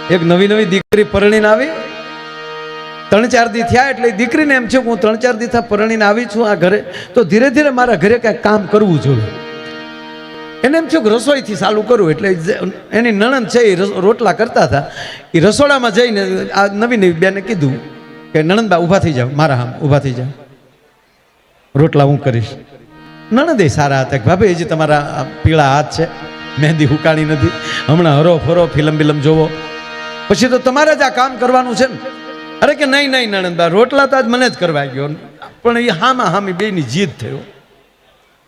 એક નવી નવી દીકરી પરણીને આવી, 3-4 દી થયા એટલે દીકરીને એમ છે કે હું 3-4 દી થયા પરણીને આવી છું આ ઘરે, તો ધીરે ધીરે મારા ઘરે કાંઈક કામ કરવું જોઈએ. એને એમ થયું કે રસોઈથી ચાલુ કરું. એટલે એની નણંદ છે એ રોટલા કરતા હતા, એ રસોડામાં જઈને આ નવી નવી બેને કીધું કે નણંદબા ઊભા થઈ જાઓ, મારા હામ ઊભા થઈ જાઓ, રોટલા હું કરીશ. નણંદે સારા હતા કે ભાભી હજી તમારા પીળા હાથ છે, મહેંદી હુકાણી નથી, હમણાં હરો ફરો ફિલ્મ બિલમ જોવો, પછી તો તમારે જ આ કામ કરવાનું છે ને. અરે કે નહીં નહીં નણંદબા, રોટલા તો આજ મને જ કરવા ગયો. પણ એ હામાં હામી બેની જીદ થયો.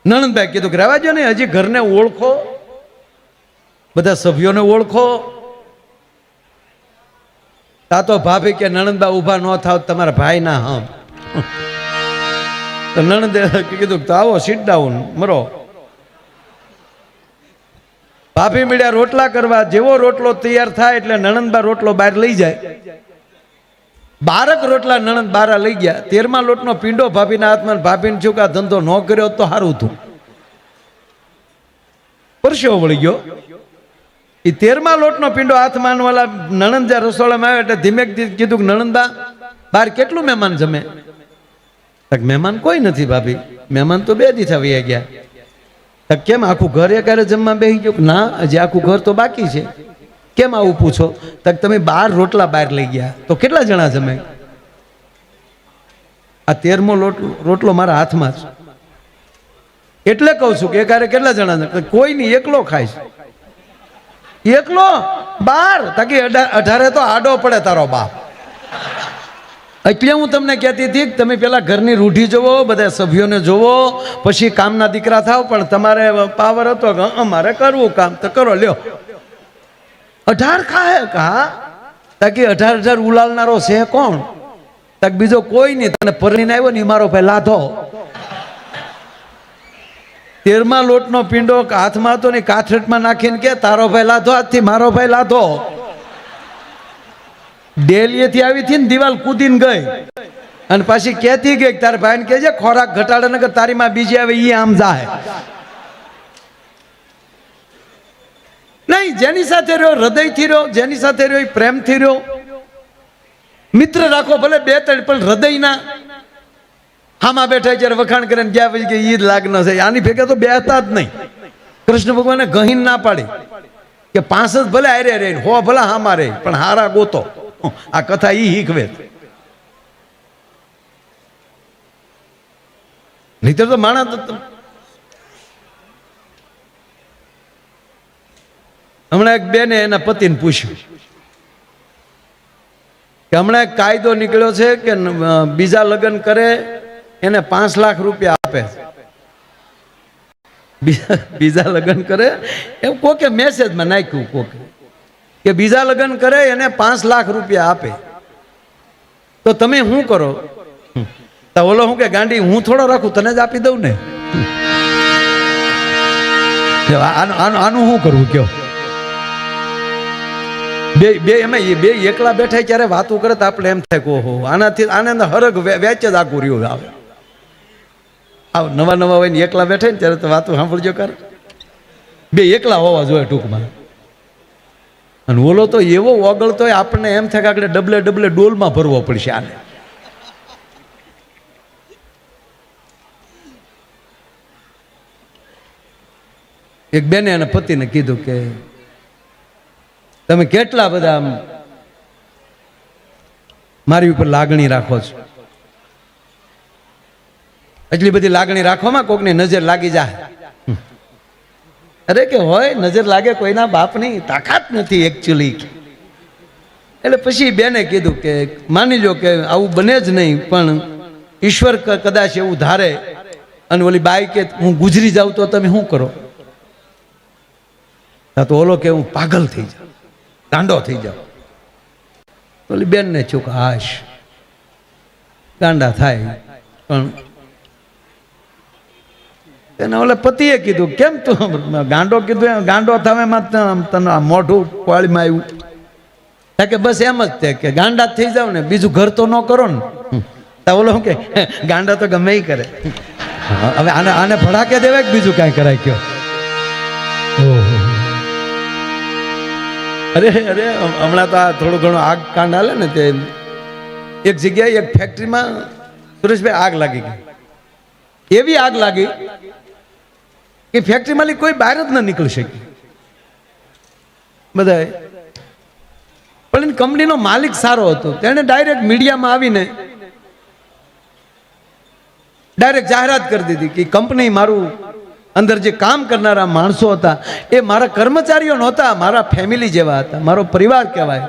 નણંદભાઈ કીધું કે રહેવા દો ને, હજી ઘરને ઓળખો, બધા સભ્યોને ઓળખો. તા તો ભાભી કે નણંદબા ઊભા ન થાવ, તમારા ભાઈ ના હમ. તો નણંદે કીધું તો આવો સીટ ડાઉન મરો. ભાભી મળ્યા રોટલા કરવા. જેવો રોટલો તૈયાર થાય એટલે નણંદબા રોટલો બહાર લઈ જાય. 12 રોટલા નણંદ બારા લઈ ગયા. 13મા લોટનો પીંડો ભાભીના હાથમાં. ભાભીને થયું કે આ ધંધો ન કર્યો તો સારું હતું, પરસેવો વળી ગયો. એ 13મા લોટનો પીંડો હાથમાં વાળા નણંદ જ્યાં રસોડામાં આવ્યો એટલે ધીમે કીધું કે નણંદબા બહાર કેટલું મહેમાન જમે? મહેમાન કોઈ નથી ભાભી, મહેમાન તો 2 દી થયા ગયા. કેમ આખું ઘર એકારે જમવા બેસી ગયું? ના, હજી આખું ઘર તો બાકી છે. કેમ આવું પૂછો? તમે 12 રોટલા બહાર લઈ ગયા તો કેટલા જણા જમે? આ 13મો રોટલો મારા હાથમાં છે એટલે કહું છું કે એકારે કેટલા જણા? કોઈ નહીં, એકલો ખાઈશ. એકલો 12? તાકી 18 તો આડો પડે તારો બાપ. એટલે હું તમને કહેતી હતી કે તમે પેલા ઘરની રૂઢી જોવો, બધા સભ્યોને જોવો, પછી કામના દીકરા થાવ. પણ તમારે પાવર હતો કે અમારે કરવું કામ તો કરો, લ્યો 18 ખાય કા? તાકી 18 ઉલાલનારો છે કોણ? તાક બીજો કોઈ નહીં. તને પરણીને આવ્યો ને મારો ભાઈ લાધો. 13મા લોટનો પીંડો હાથમાં હતો ને કાથરટમાં નાખીને કે તારો ભાઈ લાધો, આજથી મારો ભાઈ લાધો. ડેલીએથી આવી હતી ને દિવાલ કૂદીને ગઈ અને પાછી કહેતી ગઈ તારા ભાઈને કહેજે ખોરાક ઘટાડે ને કે તારી માં બીજી આવે એ આમ જાય નહીં. જેની સાથે રહ્યો હૃદયથી રહ્યો, જેની સાથે રહ્યો પ્રેમથી રહ્યો. મિત્ર રાખો ભલે 2-3 પણ હૃદયના. હામાં બેઠા જ્યારે વખાણ કરે ગયા પછી કે ઈ લાગ્ન છે, આની ભેગા તો બેહતા જ નહીં. કૃષ્ણ ભગવાને ગહીન ના પાડી કે 5 જ ભલે હારે રે, હો ભલે હામાં રે, પણ હારા ગોતો. આ કથા ઈ શીખવે. નહીતર તો માણસ હમણાં એક બેને એના પતિને પૂછ્યું કે હમણાં એક કાયદો નીકળ્યો છે કે બીજા લગ્ન કરે એને 5 લાખ રૂપિયા આપે. બીજા લગ્ન કરે એવું કોકે મેસેજમાં નાખ્યું, કોકે કે બીજા લગ્ન કરે એને 5 લાખ રૂપિયા આપે. તો તમે શું કરો? તો ઓલો હું કે ગાંડી હું થોડો રાખું, તને જ આપી દઉં ને. આનું શું કરવું કયો? બે એમાં બે એકલા બેઠા ત્યારે વાતું કરે તો આપણે એમ થાય કે ઓહો આનાથી આને હરગ વેચ જ આખું રહ્યું આવે. નવા નવા હોય ને એકલા બેઠા ને ત્યારે તો વાતું સાંભળજો કર. બે એકલા હોવા જોઈએ ટૂંકમાં. અને ઓલો તો એવો ઓગળતો હોય આપણને એમ થાય કે આપણે ડબલે ડોલમાં ભરવો પડશે આને. એક બેને એના પતિને કીધું કે તમે કેટલા બધા મારી ઉપર લાગણી રાખો છો, એટલી બધી લાગણી રાખવામાં કોકની નજર લાગી જાય. અરે કે હોય નજર લાગે કોઈના બાપની તાકાત નથી એકચ્યુઅલી. એટલે પછી બેને કીધું કે માની લો કે આવું બને જ નહીં, પણ ઈશ્વર કદાચ એવું ધારે અને ઓલી બાઈ કે હું ગુજરી જાઉં તો તમે શું કરો? તો ઓલો કે હું પાગલ થઈ જાઉં, ગાંડો થઈ જાઉં. ઓલી બેન ને ચૂક હાશ ગાંડા થાય. પણ એને ઓલે પતિએ કીધું કેમ તું ગાંડો કીધું? ગાંડો થવે તને મોઢું પાળીમાં આવ્યું કે બસ એમ જ છે કે ગાંડા થઈ જાવ ને, બીજું ઘર તો ન કરો ને. ઓલો શું કે ગાંડા તો ગમે કરે. હવે આને ભડાકે દેવાય કે બીજું કાંઈ કરાય કયો? ઓહો અરે અરે હમણાં તો આ થોડું ઘણું આગ કાંડ હાલે ને તે એક જગ્યાએ એક ફેક્ટરીમાં સુરેશભાઈ આગ લાગી ગઈ. એવી આગ લાગી કે ફેક્ટરી માંથી કોઈ બહાર જ ન નીકળી શકી બધાએ. પણ કંપનીનો માલિક સારો હતો, તેણે ડાયરેક્ટ મીડિયામાં આવીને ડાયરેક્ટ જાહેરાત કરી દીધી કે કંપની મારું અંદર જે કામ કરનારા માણસો હતા એ મારા કર્મચારીઓ નહોતા, મારા ફેમિલી જેવા હતા, મારો પરિવાર કહેવાય.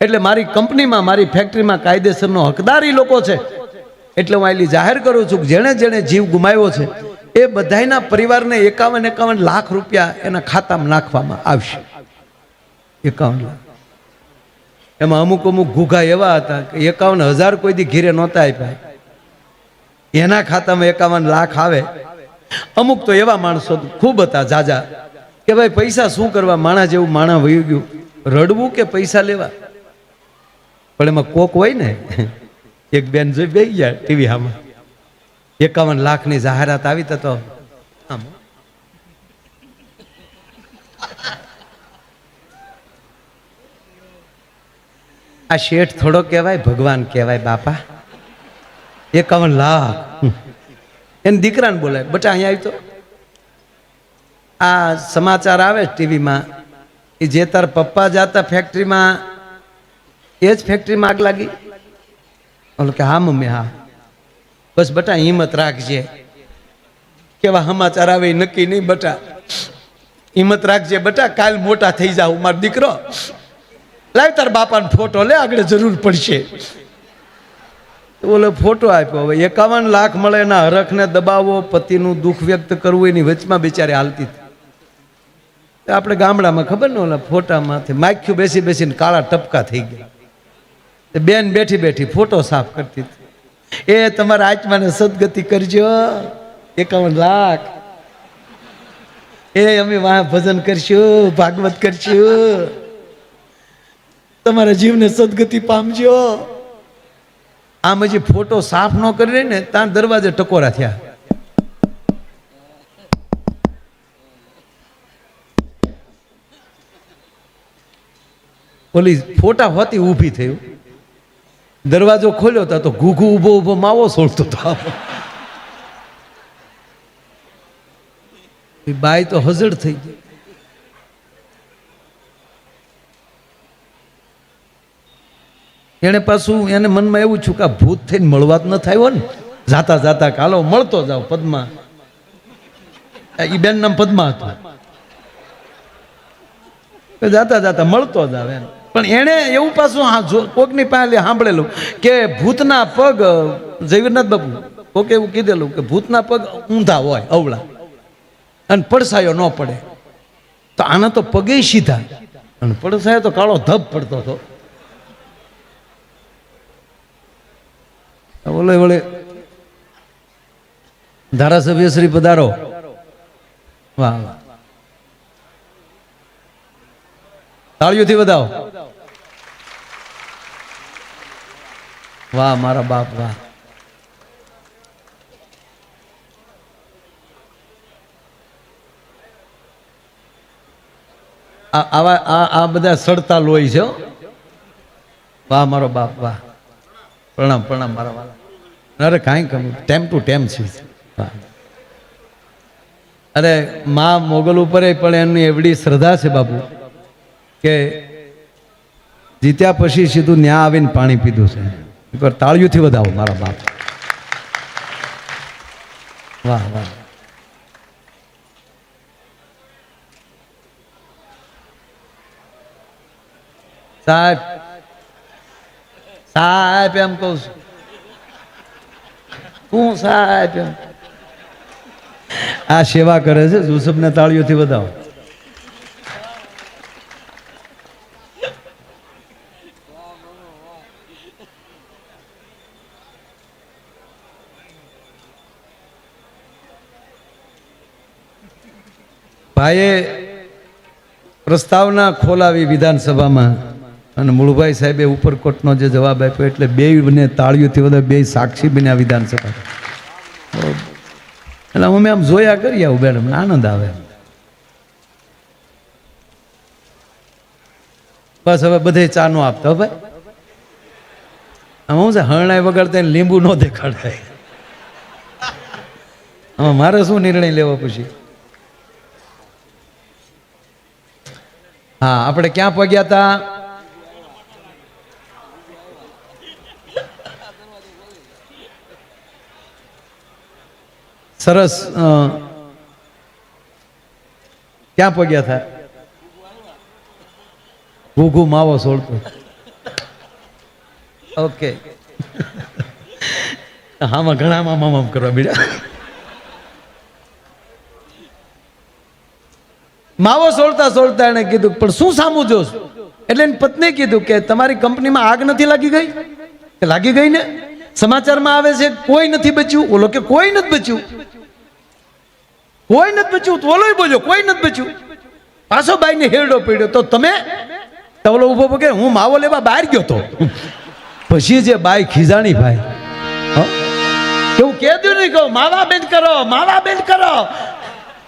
એટલે મારી કંપનીમાં મારી ફેક્ટરીમાં કાયદેસરનો હકદાર એ લોકો છે. એટલે હું આટલી જાહેર કરું છું કે જેણે જેણે જીવ ગુમાવ્યો છે એ બધાના પરિવારને 51 લાખ રૂપિયા એના ખાતામાં નાખવામાં આવશે. 51 લાખ. એમાં અમુક ઘૂઘા એવા હતા કે 51,000 કોઈ દી ઘીરે નહોતા આપ્યા, એના ખાતામાં 51 લાખ આવે. અમુક તો એવા માણસો ખૂબ હતા જાજા કે ભાઈ પૈસા શું કરવા, માણા જેવું માણા વહી ગયું, રડવું કે પૈસા લેવા. પણ એમાં કોક હોય ને, એક બેન જોઈ બેસી ગયા ટીવી આમાં 51 લાખની જાહેરાત આવી તો આમ આ શેઠ થોડો કહેવાય, ભગવાન કહેવાય બાપા. 51 લાખ એને દીકરાને બોલાય, બટા અહીંયા આવી તો આ સમાચાર આવે ટીવીમાં એ જે તાર પપ્પા જાતા ફેક્ટરીમાં એ જ ફેક્ટરીમાં આગ લાગી. બોલો કે હા મમ્મી હા. બસ બટા હિંમત રાખજે. કેવા સમાચાર આવે નક્કી નહીં બટા, હિંમત રાખજે બટા, કાલ મોટા થઈ જાવ મારો દીકરો. લાવ તાર બાપાનો ફોટો લે, આગળ જરૂર પડશે. ઓલો ફોટો આપ્યો. હવે 51 લાખ મળે એના હરખને દબાવો, પતિનું દુઃખ વ્યક્ત કરવું, એની વચમાં બિચારી હાલતી હતી. આપણે ગામડામાં ખબર ને ઓલા ફોટામાંથી માખ્યું બેસી બેસીને કાળા ટપકા થઈ ગયા. બેન બેઠી બેઠી ફોટો સાફ કરતી હતી. એ તમારા આત્માને સદગતિ કરજો, 51 લાખ. એ અમે વાહ ભજન કરશું, ભાગવત કરશું, તમારા જીવને સદગતિ પામજો. આમ હજી ફોટો સાફ ન કરી ને ત્યાં દરવાજે ટકોરા થયા. ઓલી ફોટા હોતી ઊભી થયું, દરવાજો ખોલ્યો તા તો ઘૂઘુ ઊભો ઊભો માવો સોળતો હતો. બાઈ તો હજડ થઈ ગઈ. એને પાછું એને મનમાં એવું છું કે ભૂત થઈને મળવા જ ન થાય ને, જાતા જાતા કાલો મળતો જાવ પદ્મા. એ બેન નામ પદ્મા હતું. જાતા જાતા મળતો જાવ એમ. પણ એને એવું પાછું કોકની પાસે સાંભળેલું કે ભૂતના પગ, જયવીરનાથ બાપુ કોકે એવું કીધેલું કે ભૂતના પગ ઊંધા હોય અવળા અને પડસાયો ન પડે. તો આના તો પગે સીધા અને પડસાયો તો કાળો ધબ પડતો હતો. બોલે વળે ધારાસભ્ય શ્રી પધારો. વાહ વાહ, તાળીઓથી વધાવો. વાહ મારા બાપ વાહ. આવા આ બધા સડતા લોહી છે. વાહ મારો બાપ વાહ. પ્રણામ પ્રણામ મારા વાલા. અરે કાંઈ કમ ટેમ ટુ ટેમ છે. અરે માં મોગલ ઉપર પણ એમની એવડી શ્રદ્ધા છે બાપુ કે જીત્યા પછી સીધું ન્યા આવીને પાણી પીધું છે. એકવાર તાળીઓથી વધાવો મારા બાપ. વાહ વાહ. સાહેબ સાહેબ એમ કહું છું, હું સાહેબ એમ. આ સેવા કરે છે. જુસફને તાળીઓથી વધાવો. ભાઈએ પ્રસ્તાવના ખોલાવી વિધાનસભામાં અને મૂળભાઈ સાહેબે ઉપરકોટનો જે જવાબ આપ્યો એટલે બેયને તાળીઓથી વધારે બે સાક્ષી બન્યા વિધાનસભા. એટલે અમે આમ જોયા કરીએ આવું મેડમ, આનંદ આવે. બસ હવે બધે ચા નો આપતો ભાઈ. આમ હું છે હરણાઈ વગાડતા લીંબુ ન દેખાડાય. હવે મારે શું નિર્ણય લેવો પછી? હા, આપણે ક્યાં પહોંચ્યા હતા? સરસ. ક્યાં પહોંચ્યા હતા? ઘૂઘુ માવો સોળતો. ઓકે. હામાં ઘણા મામ કરવા બીડા. માવો સોળતા સોળતા એને કીધું પણ શું સામું જોશ? એટલે એની પત્ની કીધું કે તમારી કંપનીમાં આગ નથી લાગી ગઈ? કે લાગી ગઈ ને. સમાચારમાં આવે છે કોઈ નથી બચ્યું. ઓલો કે કોઈ નથી બચ્યું. કોઈ નથી બચ્યું. તો ઓલો બોલ્યો કોઈ નથી બચ્યું. પાછો બાઈને હેરડો પડ્યો. તો તમે ઓલો ઉભો પગે હું માવો લેવા બહાર ગયો તો. પછી જે બાઈ ખીજાણી ભાઈ એવું કહેતું નહીં કહું માવા બંધ કરો, માવા બંધ કરો.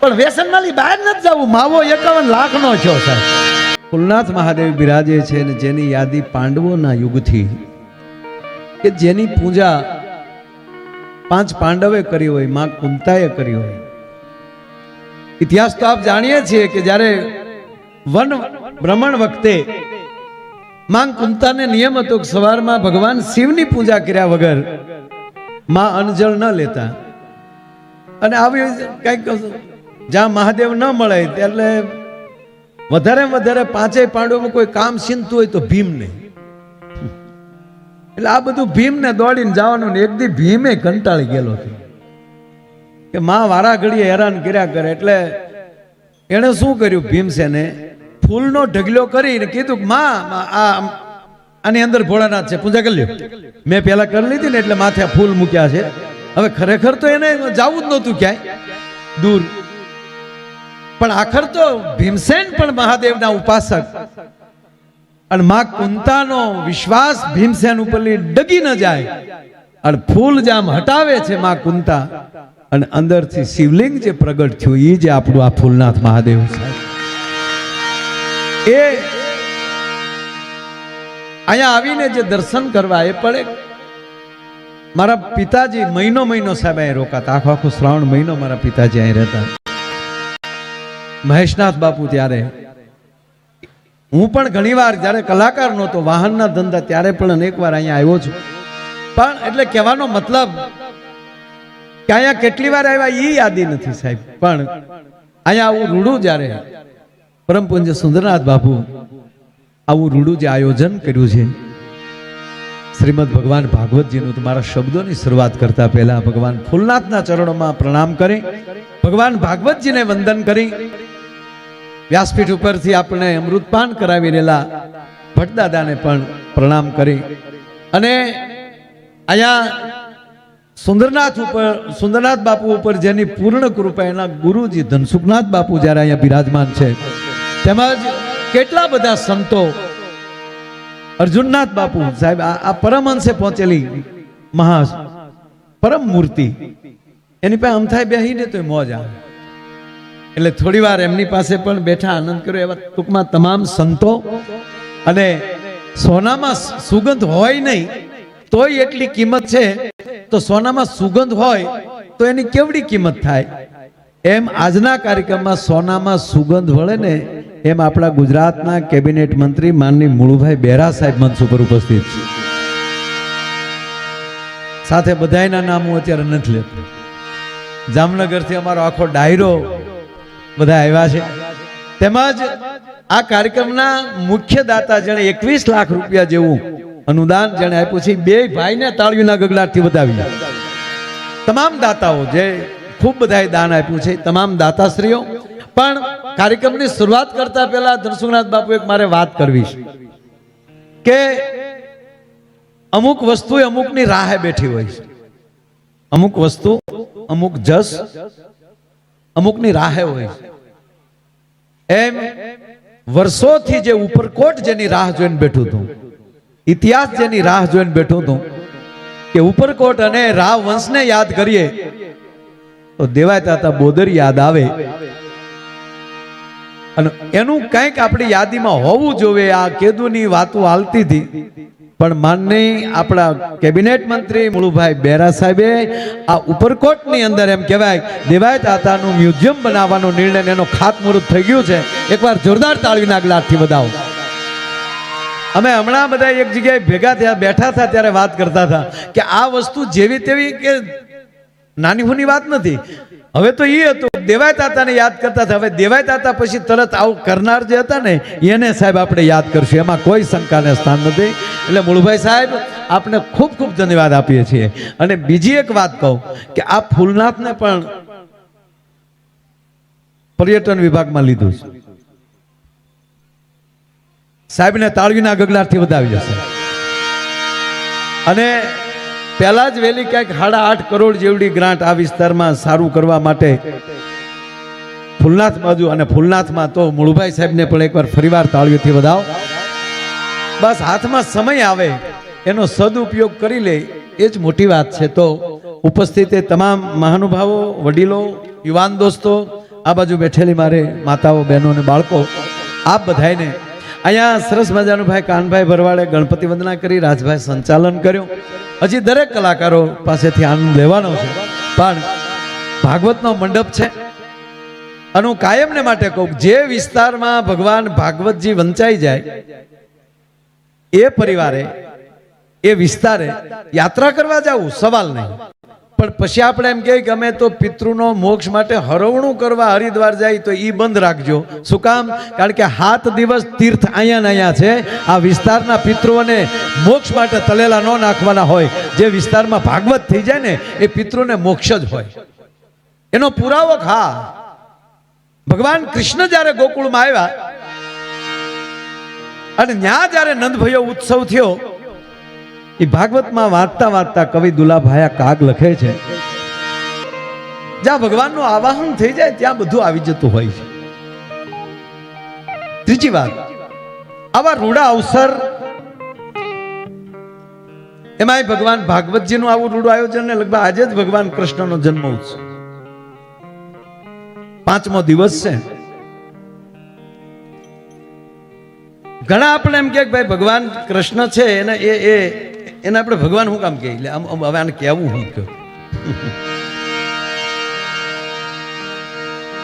પણ વ્યસનમાલી બહાર નથી જવું. માવો 51 લાખનો છો સાહેબ. ફૂલનાથ મહાદેવ બિરાજે છે ને જેની યાદી પાંડવોના યુગથી કે જેની પૂજા 5 પાંડવે કરી હોય, માં કુંતાએ કરી હોય. ઇતિહાસ તો આપ જાણીએ છીએ કે જ્યારે વન ભ્રમણ વખતે માં કુંતાને નિયમ હતો કે સવારમાં ભગવાન શિવની પૂજા કર્યા વગર માં અન્નજળ ન લેતા. અને આવી કંઈક જ્યાં મહાદેવ ન મળે એટલે વધારે વધારે 5 પાંડવોમાં કોઈ કામ ચિંતું હોય તો ભીમને. એટલે આ બધું ભીમને દોડીને જવાનું ને એક દી ભીમે કંટાળી ગયેલો હતો કે માં વારા ઘડીએ હેરાન કર્યા કરે. એટલે એણે શું કર્યું? ભીમસેને ફૂલનો ઢગલો કરીને કીધું માં આની અંદર ભોળાનાથ છે, પૂજા કરી લ્યો. મેં પહેલા કરી લીધી ને એટલે માથે ફૂલ મૂક્યા છે. હવે ખરેખર તો એને જવું જ નહોતું ક્યાંય દૂર. પણ આખર તો ભીમસેન પણ મહાદેવના ઉપાસક અને માં કુંતાનો વિશ્વાસ ભીમસેન ઉપર ડગી ન જાય અને ફૂલ જામ હટાવે છે માં કુંતા અને અંદરથી શિવલિંગ જે પ્રગટ થયું એ જે આપણું આ ફૂલનાથ મહાદેવ છે. એ અહીંયા આવીને જે દર્શન કરવા એ પડે. મારા પિતાજી મહિનો સાહેબ અહીં રોકાતા. આખો શ્રાવણ મહિનો મારા પિતાજી અહીં રહેતા. મહેશનાથ બાપુ ત્યારે હું પણ ઘણીવાર જ્યારે કલાકાર નહોતો, વાહનના ધંધા, ત્યારે પણ અનેકવાર અહીંયા આવ્યો છું. પણ એટલે કહેવાનો મતલબ કે અહીંયા કેટલી વાર આવ્યા એ યાદી નથી સાહેબ. પણ અહીંયા આવું રૂડું જ્યારે પરમ પૂજ્ય સુંદરનાથ બાપુ આવું રૂડું જે આયોજન કર્યું છે શ્રીમદ ભગવાન ભાગવતજીનું, તો મારા શબ્દોની શરૂઆત કરતા પહેલા ભગવાન ફૂલનાથના ચરણોમાં પ્રણામ કરી, ભગવાન ભાગવતજીને વંદન કરી, વ્યાસપીઠ ઉપરથી આપણે અમૃતપાન કરાવી રહેલા ભટ્ટદાદાને પણ પ્રણામ કરી અને અહીંયા સુંદરનાથ બાપુ ઉપર જેની પૂર્ણ કૃપા એના ગુરુજી ધનસુખનાથ બાપુ જ્યારે અહીંયા બિરાજમાન છે, તેમજ કેટલા બધા સંતો, અર્જુનનાથ બાપુ સાહેબ, આ પરમહંસે પહોંચેલી મહા પરમ મૂર્તિ, એની પાસે અમથાય બેહીને તો મોજ આવે. એટલે થોડી વાર એમની પાસે પણ બેઠા આનંદ કર્યો. એવા ટૂંકમાં તમામ સંતો, અને સોનામાં સુગંધ હોય નહીં તોય એટલી કિંમત છે, તો સોનામાં સુગંધ હોય તો એની કેવડી કિંમત થાય. એમ આજના કાર્યક્રમમાં સોનામાં સુગંધ વળે ને એમ આપણા ગુજરાતના કેબિનેટ મંત્રી માનની મુળુભાઈ બેરા સાહેબ મંચ ઉપર ઉપસ્થિત છે. સાથે બધાયના નામ હું અત્યારે નથી લેતો. જામનગરથી અમારો આખો ડાયરો બધા આવ્યા છે. તેમજ આ કાર્યક્રમના મુખ્ય દાતા જેણે 21 લાખ રૂપિયા જેવું અનુદાન જેણે આપ્યું છે, બે ભાઈને તાળીઓના ગગડાટથી વધાવી. તમામ દાતાઓ જે ખૂબ બધાએ દાન આપ્યું છે, તમામ દાતાશ્રીઓ. પણ કાર્યક્રમની શરૂઆત કરતા પહેલા ધનસુખનાથ બાપુ એક મારે વાત કરવી છે કે અમુક વસ્તુ અમુકની રાહે બેઠી હોય છે. અમુક વસ્તુ, અમુક જસ અમુકની રાહે હોય છે. એમ વર્ષોથી જે ઉપરકોટ જેની રાહ જોઈને બેઠું હતું, ઇતિહાસ જેની રાહ જોઈને બેઠું હતું કે ઉપરકોટ અને રાવ વંશને યાદ કરીએ તો દેવાય તાતા બોદર યાદ આવે. અને એનું કંઈક આપણી યાદીમાં હોવું જોઈએ. આ કેદુની વાતો હાલતી હતી, પણ માનનીય આપણા કેબિનેટ મંત્રી મુળુભાઈ બેરા સાહેબે આ ઉપરકોટની અંદર એમ કહેવાય દેવાય તાતાનું મ્યુઝિયમ બનાવવાનો નિર્ણય, એનો ખાતમુહૂર્ત થઈ ગયું છે. એકવાર જોરદાર તાળીના ગ્લાસથી વધાવો. અમે હમણાં બધા એક જગ્યાએ ભેગા થયા, બેઠા હતા, ત્યારે વાત કરતા હતા કે આ વસ્તુ જેવી તેવી કે નાની હુની વાત નથી. હવે તો એ હતું દેવાય તાતાને યાદ કરતા હતા. હવે દેવાય તાતા પછી તરત આવું કરનાર જે હતા ને એને સાહેબ આપણે યાદ કરશું, એમાં કોઈ શંકાને સ્થાન નથી. એટલે મુળુભાઈ સાહેબ આપને ખૂબ ખૂબ ધન્યવાદ આપીએ છીએ. અને બીજી એક વાત કહું કે આ ફૂલનાથને પણ પર્યટન વિભાગમાં લીધું છે. સાહેબને તાળવીના ગગલાટથી વધાવી જશે. અને પહેલા જ વહેલી ક્યાંક 8.5 કરોડ જેવડી ગ્રાન્ટ આ વિસ્તારમાં સારું કરવા માટે ફૂલનાથ બાજુ, અને ફૂલનાથમાં તો મુળુભાઈ સાહેબને પણ એકવાર ફરીવાર તાળીઓથી વધાવો. બસ હાથમાં સમય આવે એનો સદુપયોગ કરી લે એ જ મોટી વાત છે. તો ઉપસ્થિત તમામ મહાનુભાવો, વડીલો, યુવાન દોસ્તો, આ બાજુ બેઠેલી મારે માતાઓ, બહેનો અને બાળકો, આપ બધાને અહીંયા સરસ મજાનું ભાઈ કાનભાઈ ભરવાડે ગણપતિ વંદના કરી, રાજભાઈ સંચાલન કર્યું. હજી દરેક કલાકારો પાસેથી આનંદ લેવાનો છે, પણ ભાગવતનો મંડપ છે. અને હું કાયમને માટે કહું, જે વિસ્તારમાં ભગવાન ભાગવતજી વંચાઈ જાય એ પરિવારે, એ વિસ્તારે યાત્રા કરવા જવું સવાલ નહીં. પણ પછી આપણે એમ કહીએ કે અમે તો પિતૃનો મોક્ષ માટે હરવણું કરવા હરિદ્વાર જાય, તો એ બંધ રાખજો. શું કામ? કારણ કે 7 દિવસ તીર્થ અહીંયા ને અહીંયા છે. આ વિસ્તારના પિતૃઓને મોક્ષ માટે તલેલા ન નાખવાના હોય. જે વિસ્તારમાં ભાગવત થઈ જાય ને એ પિતૃને મોક્ષ જ હોય. એનો પુરાવો હા, ભગવાન કૃષ્ણ જ્યારે ગોકુળમાં આવ્યા અને ત્યાં જ્યારે નંદભયો ઉત્સવ થયો, એ ભાગવતમાં વાંચતા વાંચતા કવિ દુલાભાયા કાગ લખે છે, જ્યાં ભગવાનનું આવાહન થઈ જાય ત્યાં બધું આવી જતું હોય છે. ત્રીજી વાત, આવા રૂડા અવસર, એમાં ભગવાન ભાગવતજીનું આવું રૂડું આયોજન ને લગભગ આજે જ ભગવાન કૃષ્ણનો જન્મ ઉત્સવ 5મો દિવસ છે. ઘણા આપણે એમ કે ભાઈ ભગવાન કૃષ્ણ છે એને એને આપણે ભગવાન શું કામ કહે? એટલે હવે આને કહેવું હું કહ્યું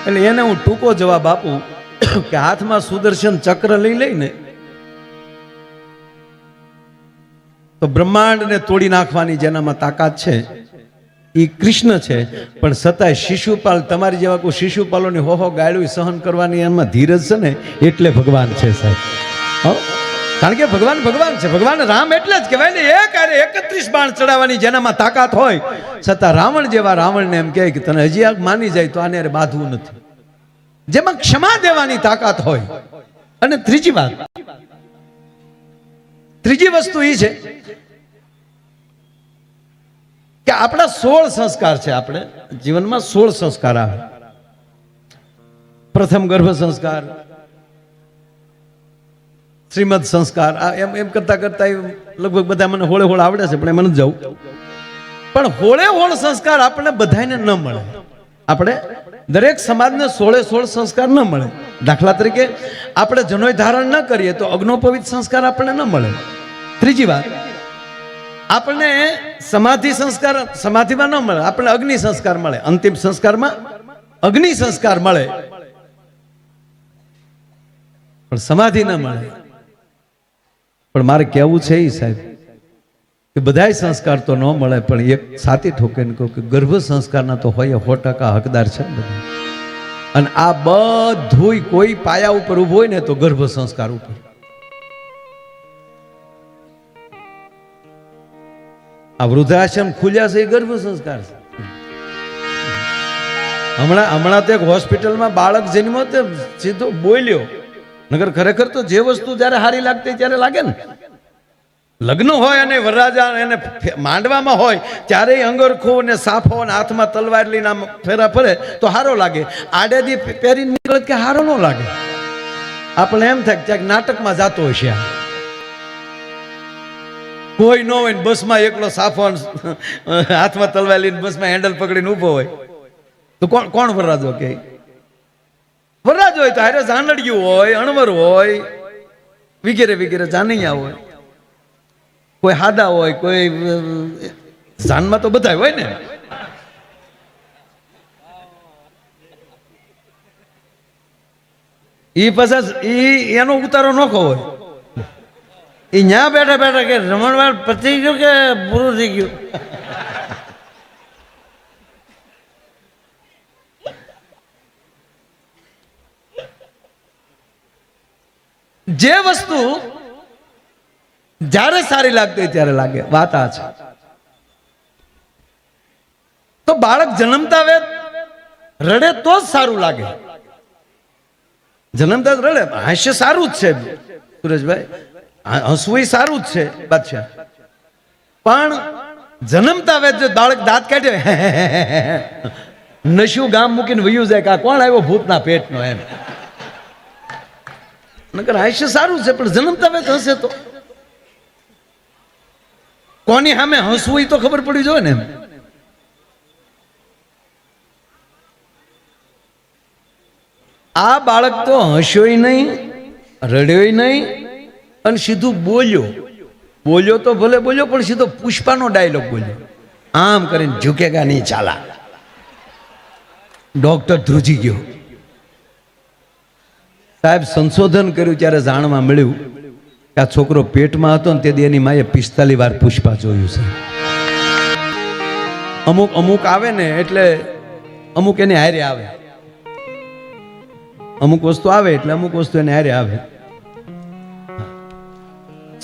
એટલે એને હું ટૂંકો જવાબ આપું કે હાથમાં સુદર્શન ચક્ર લઈ લઈને તો બ્રહ્માંડને તોડી નાખવાની જેનામાં તાકાત છે એ કૃષ્ણ છે. પણ છતાંય શિશુપાલ, તમારી જેવા કોઈ શિશુપાલોની હોહો ગાળું સહન કરવાની એમાં ધીરજ છે ને, એટલે ભગવાન છે સાહેબ. કારણ કે ભગવાન ભગવાન છે. ભગવાન રામ એટલે જ કહેવાય ને, એક અરે 31 બાણ ચડાવવાની જેનામાં તાકાત હોય, છતાં રાવણ જેવા રાવણને એમ કહે કે તને હજી આ માની જાય તો આને બાંધવું નથી, જેમાં ક્ષમા દેવાની તાકાત હોય. અને ત્રીજી વાત, ત્રીજી વસ્તુ એ છે કે આપણા 16 સંસ્કાર છે. આપણે જીવનમાં 16 સંસ્કાર આવે. પ્રથમ ગર્ભ સંસ્કાર, શ્રીમદ સંસ્કાર, એમ એમ કરતા કરતા લગભગ બધા મને હોળે હોળ આવડે છે, પણ એમ નથી જવું. પણ હોળે હોળ સંસ્કાર આપણને બધાને ન મળે. આપણે દરેક સમાજને 16 સંસ્કાર ન મળે. દાખલા તરીકે આપણે જનોય ધારણ ન કરીએ તો અગ્નોપવિત સંસ્કાર આપણને ન મળે. ત્રીજી વાત, આપણને સમાધિ સંસ્કાર સમાધિમાં ન મળે, આપણને અગ્નિ સંસ્કાર મળે. અંતિમ સંસ્કારમાં અગ્નિ સંસ્કાર મળે, પણ સમાધિ ન મળે. પણ મારે કહેવું છે એ સાહેબ કે બધાય સંસ્કાર તો ન મળે, પણ એક સાથી ઠોકીને કહું કે ગર્ભ સંસ્કારના તો હોય 100% હકદાર છે ને બધા. અને આ બધું કોઈ પાયા ઉપર ઉભો હોય ને તો ગર્ભ સંસ્કાર ઉપર. આ વૃદ્ધાશ્રમ ખુલ્યા છે એ ગર્ભ સંસ્કાર છે. હમણાં તો એક હોસ્પિટલમાં બાળક જન્મ્યો તે સીધો બોલ્યો, નગર ખરેખર તો જે વસ્તુ જ્યારે હારી લાગતી ત્યારે લાગે ને. લગ્ન હોય અને વરરાજા એને માંડવામાં હોય ત્યારે અંગરખો ને સાફો ને હાથમાં તલવાર લઈને આમ ફેરા ફરે તો હારો લાગે. આડેદી પહેરી નીકળે કે હારો ન લાગે. આપણે એમ થાય ક્યાંક નાટકમાં જાતો હશે. કોઈ ન હોય ને બસમાં એકલો સાફો હાથમાં તલવાર લઈને બસમાં હેન્ડલ પકડીને ઊભો હોય તો કોણ વરરાજો કે? વરરાજ હોય તો હારે જાનડિયું હોય, અણવર હોય, વગેરે વગેરે જાનૈયા હોય, કોઈ હાદા હોય, કોઈ જાનમાં તો બધા હોય ને. ઈ પછી એનો ઉતારો નોખો હોય. એ ન્યા બેઠા બેઠા કે રમણવાર પતી ગયું કે પૂરું થઈ ગયું. જે વસ્તુ જ્યારે સારી લાગતી હોય ત્યારે લાગે. વાત આ છે. તો બાળક જન્મતા આવે રડે તો જ સારું લાગે. જન્મતા રડે, હાસ્ય સારું જ છે સુરેશભાઈ, હસવું સારું જ છે બાદશાહ, પણ જન્મતા આવે જો બાળક દાંત કાઢે નશું ગામ મૂકીને વયું જાય કે આ કોણ આવ્યો ભૂતના પેટનો એમ. નકર હાસ્ય સારું છે પણ જન્મતા આવે તો હશે તો કોની સામે હસવું તો ખબર પડી જોઈએ ને એમ. આ બાળક તો હસ્યોય નહીં, રડ્યોય નહીં, અને સીધું બોલ્યો તો ભલે બોલ્યો પણ સીધો પુષ્પાનો ડાયલોગ બોલ્યો. આમ કરીને ઝુકેગા નહીં ચાલા. ડોક્ટર ધ્રુજી ગયો. સાહેબ સંશોધન કર્યું ત્યારે જાણવા મળ્યું કે આ છોકરો પેટમાં હતો ને તે એની માએ 45 વાર પુષ્પા જોયું છે. અમુક આવે ને એટલે અમુક એને હારે આવે, અમુક વસ્તુ આવે એટલે અમુક વસ્તુ એને હારે આવે.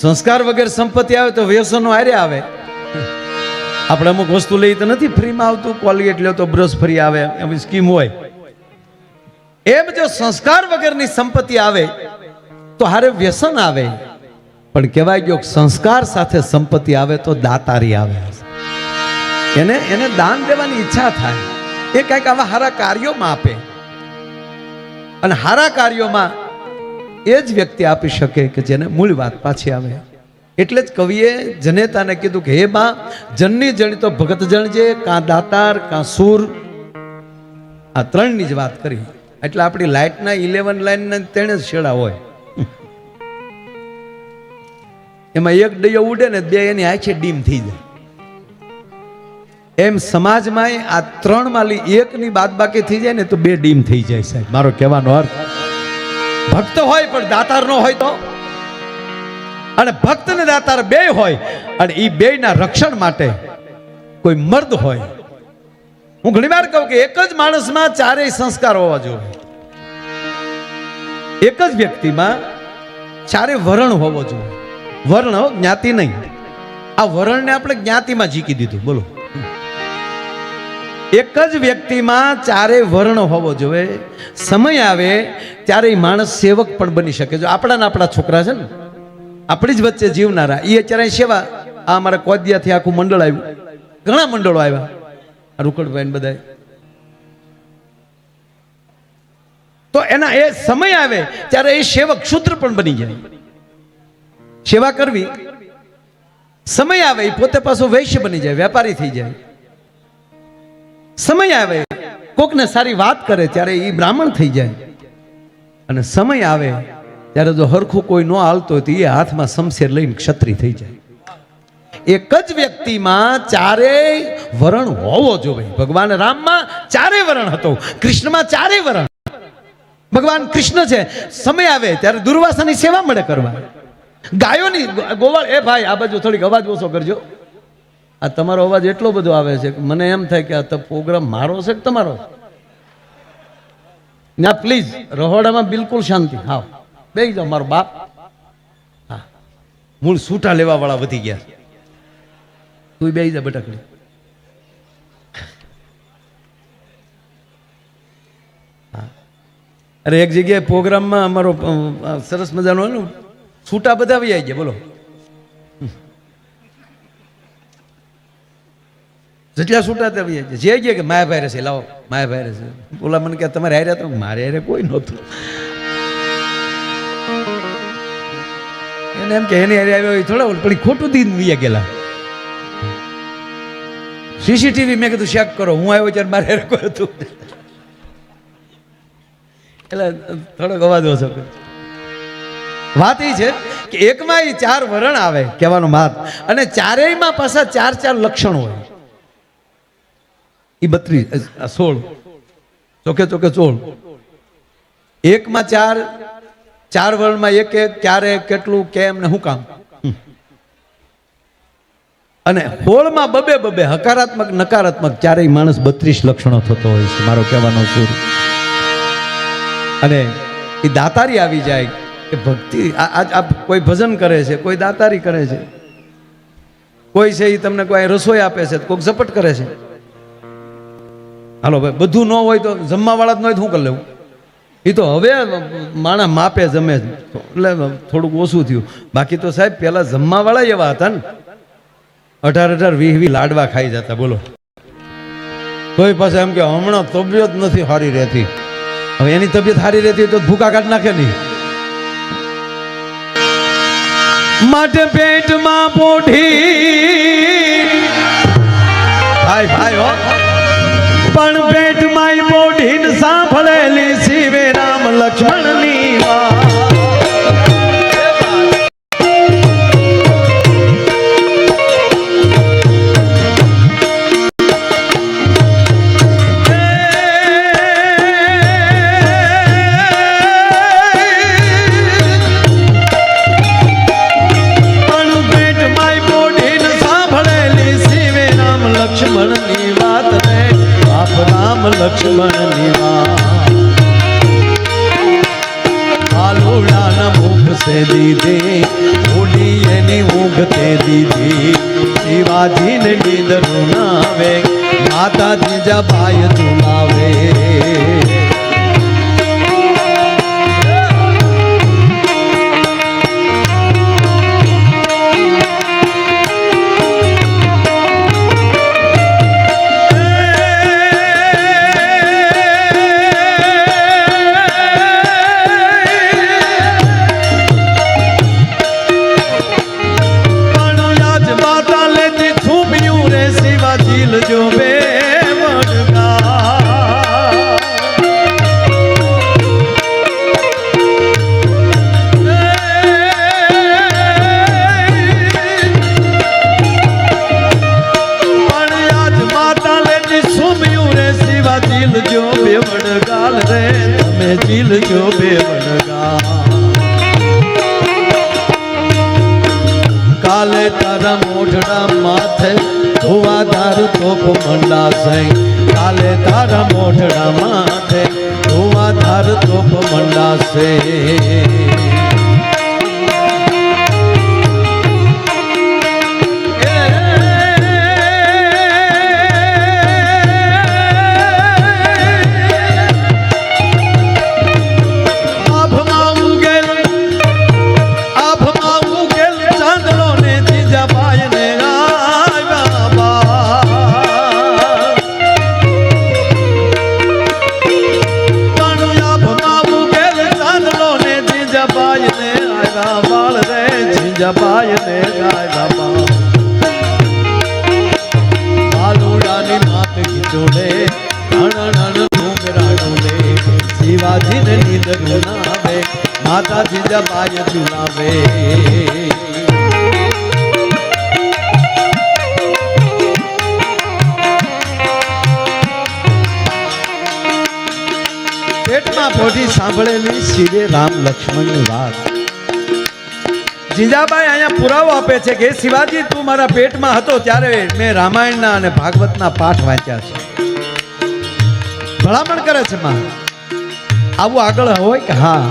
સંસ્કાર વગર સંપત્તિ આવે તો વ્યસનો હારે આવે. આપણે અમુક વસ્તુ લઈ તો નથી ફ્રીમાં આવતું, કોલગેટ લ્યો તો બ્રશ ફ્રી આવે, એવી સ્કીમ હોય. એમ જો સંસ્કાર વગરની સંપત્તિ આવે તો હારે વ્યસન આવે. પણ કહેવાય ગયો સંસ્કાર સાથે સંપત્તિ આવે તો દાતારી આવે. એને દાન દેવાની ઈચ્છા થાય. એ કંઈક આવા સારા કાર્યોમાં આપે, અને સારા કાર્યોમાં એ જ વ્યક્તિ આપી શકે કે જેને મૂળ વાત પાછી આવે. એટલે જ કવિએ જનેતાને કીધું કે હે બા, જનની જણી તો ભગત જણજે, કાં દાતાર કાં સૂર. આ ત્રણની જ વાત કરી. એટલે આપણી લાઇટના 11 લાઈન તેને જ છેડા હોય. એમાં એક ડૈયો ઉડે ને બે એની આંખે ડીમ થઈ જાય. એમ સમાજમાં આ 3 માંથી એકની બાદબાકી થઈ જાય ને તો 2 ડીમ થઈ જાય. સાહેબ મારો કહેવાનો અર્થ, ભક્ત હોય પણ દાતાર નો હોય તો, અને ભક્ત ને દાતાર બે હોય અને એ બે ના રક્ષણ માટે કોઈ મર્દ હોય. હું ઘણી વાર કહું કે એક જ માણસમાં 4 સંસ્કાર હોવા જોઈએ. એક જ વ્યક્તિમાં 4 વરણ હોવો જોઈએ. વર્ણ જ્ઞાતિ નહીં. આ વરણને આપણે જ્ઞાતિમાં જીકી દીધું. બોલો, એક જ વ્યક્તિમાં 4 વર્ણ હોવો જોઈએ. સમય આવે ત્યારે એ માણસ સેવક પણ બની શકે. જો આપણા છોકરા છે ને, આપણી જ વચ્ચે જીવનારા, એ અત્યારે સેવા. આ અમારા કોદિયાથી આખું મંડળ આવ્યું, ઘણા મંડળો આવ્યા, રૂકડભાઈ બધા. તો એના એ સમય આવે ત્યારે એ સેવક શૂદ્ર પણ બની જાય. સેવા કરવી, સમય આવે એ પોતે પાછો વૈશ્ય બની જાય, વેપારી થઈ જાય. સમય આવે કોકને સારી વાત કરે ત્યારે એ બ્રાહ્મણ થઈ જાય. અને સમય આવે ત્યારે જો હરખું કોઈ ન હાલતો હોય તો એ હાથમાં શમશેર લઈને ક્ષત્રિય થઈ જાય. એક જ વ્યક્તિમાં 4 વરણ હોવો જોઈએ. ભગવાન રામમાં 4 વરણ હતો, કૃષ્ણમાં 4 વરણ. ભગવાન કૃષ્ણ છે, સમય આવે ત્યારે દુર્વાસાની સેવા મળે કરવા. ગાયોની ગોવાળ. એ ભાઈ આ બાજુ થોડીક અવાજ ઓછો કરજો. આ તમારો અવાજ એટલો બધો આવે છે કે મને એમ થાય કે આ તો પ્રોગ્રામ મારો છે કે તમારો. ના પ્લીઝ, રહોડામાં બિલકુલ શાંતિ. હા બેસી જાઓ મારો બાપ. હા, મૂળ સૂટા લેવા વાળા વધી ગયા. તું બેસી જા બટકડી. અરે એક જગ્યાએ પ્રોગ્રામમાં અમારો સરસ મજાનો ને છૂટા બધા આવી ગયા. બોલો, જેટલા છૂટા તે આવી જાય. જે ગયા કે માયા ભાઈ રહેશે, લાવો માયા ભાઈ રહેશે. બોલા મને કે તમારે હારે તો, મારે હારે કોઈ નહોતું. એને એમ કે એની હારે આવ્યો થોડા, પણ ખોટું દીન વીયા ગયેલા. સીસીટીવી મેં કીધું ચેક કરો. હું આવ્યો ત્યારે મારે હારે કોઈ હતું. એટલે થોડોક અવાજ ઓછો કરો. વાત એ છે કે એકમાં એ 4 વરણ આવે કહેવાનો માત, અને ચારેયમાં પાછા 4 લક્ષણ હોય. એ 32 16 ચોકે 16. એકમાં 4 વર્ણમાં એક ક્યારે કેટલું કેમ ને શું કામ, અને 16માં બબે હકારાત્મક નકારાત્મક ચારેય માણસ 32 લક્ષણો થતો હોય છે મારો કહેવાનો સુર. અને એ દાતારી આવી જાય કે ભક્તિ આ કોઈ ભજન કરે છે, કોઈ દાતારી કરે છે, કોઈ છે એ તમને કોઈ રસોઈ આપે છે, કોઈક ઝપટ કરે છે. હાલો ભાઈ બધું ન હોય તો જમવા વાળા જ ન હોય તો શું કરી લેવું? એ તો હવે માણા માપે જમે એટલે થોડુંક ઓછું થયું. બાકી તો સાહેબ પેલા જમવા વાળા એવા હતા ને, 18 20 લાડવા ખાઈ જતા. બોલો તોય પાછા એમ કે હમણાં તબિયત નથી સારી રહેતી. હવે એની તબિયત સારી રહેતી તો ભૂકા કાઢ નાખે નહીં. માટે પેટમાં પોઢી ભાઈ ભાઈ હો, પણ પેટમાં પોઢીને સાંભળેલી શિવે રામ લક્ષ્મણની વાત. લક્ષ્મણની વાત આલુડાના મુખ સે દીધી, ઓડી એની ઊંઘ તે દીધી. શિવાજીને નીંદરું ના આવે, માતા જીજાબાઈ ઝુલાવે. જો બે વડગાલ રે તમે જીલ જો બે વડગાલ. કાલે તારા મોઢડા માથે ધુવાધાર તોપ મંડાશે. કાલે તારા મોઢડા માથે ધુવાધાર તોપ મંડાશે. જબાયને ગાય બાબા આલુડાની માત કિચોડે નાના ડુંગરા ડોલે. શિવાજીને નીંદર ના આવે, માતા જીજાબાઈ ઝુલાવે. પેટમાં પોઢી સાંભળેલી શિવે રામ લક્ષ્મણની વાત. જીજાબાઈ અહીંયા પુરાવો આપે છે કે શિવાજી તું મારા પેટમાં હતો ત્યારે મેં રામાયણના અને ભાગવતના પાઠ વાંચ્યા છે. ભલામણ કરે છે માં આવું આગળ હોય કે હા.